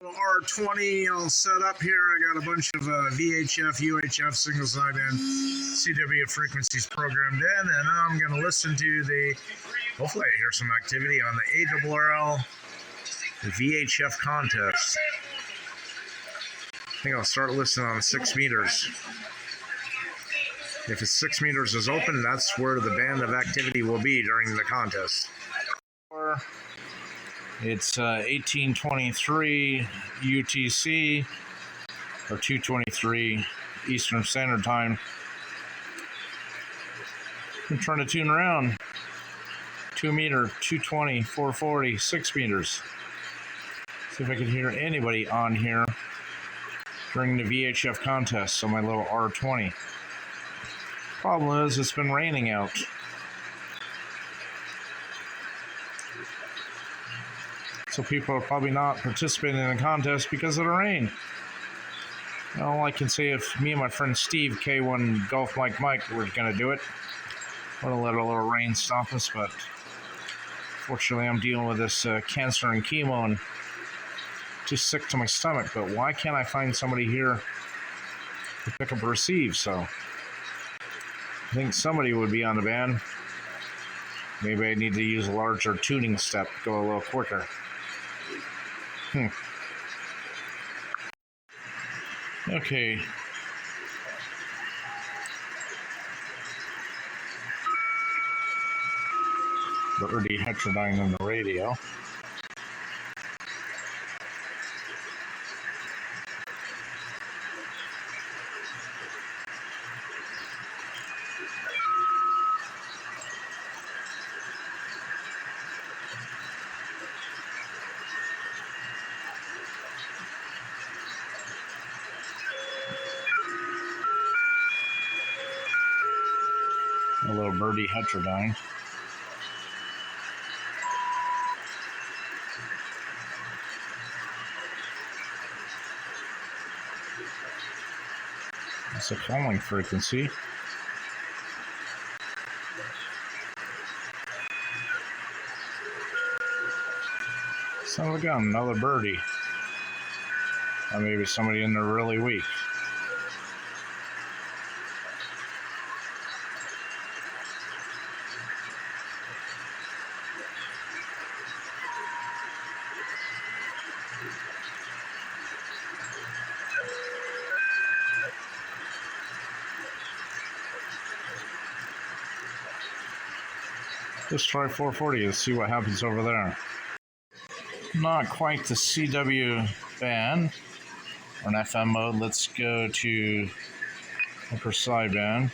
R20 all set up here. I got a bunch of VHF, UHF single sideband CW frequencies programmed in, and I'm going to listen to hopefully I hear some activity on the ARRL VHF contest. I think I'll start listening on 6 meters. If it's 6 meters is open, that's where the band of activity will be during the contest. It's 1823 UTC, or 223 Eastern Standard Time. I'm trying to tune around. 2 meter, 220, 440, 6 meters. See if I can hear anybody on here during the VHF contest on my little R20. Problem is, it's been raining out. So people are probably not participating in the contest because of the rain. All I can say, if me and my friend Steve, K1 Golf Mike, were going to do it, we're going to let a little rain stop us, but fortunately I'm dealing with this cancer and chemo and just sick to my stomach. But why can't I find somebody here to pick up a receive? So I think somebody would be on the band. Maybe I need to use a larger tuning step, go a little quicker. Okay. Already heterodyne on the radio. A little birdie heterodyne. It's a calling frequency. Son of a gun, another birdie. Or maybe somebody in there really weak. Let's try 440 and see what happens over there. Not quite the CW band or an FM mode. Let's go to upper sideband.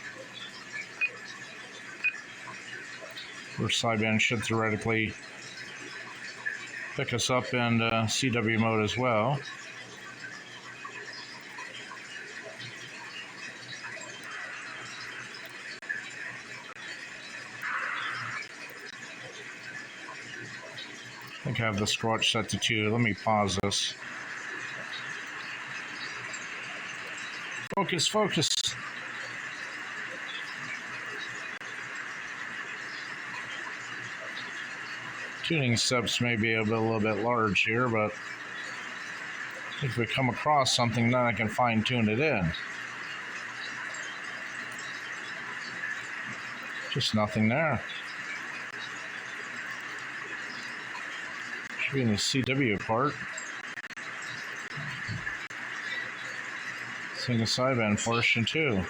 Upper sideband should theoretically pick us up in CW mode as well. I think I have the squatch set to 2. Let me pause this. Focus, focus. Tuning steps may be a little bit large here, but if we come across something, then I can fine tune it in. Just nothing there. Should be in the CW part. Single sideband portion too.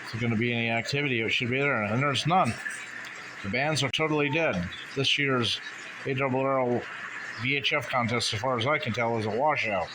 Is there going to be any activity? It should be there, and there's none. The bands are totally dead. This year's ARRL VHF contest, as far as I can tell, is a washout.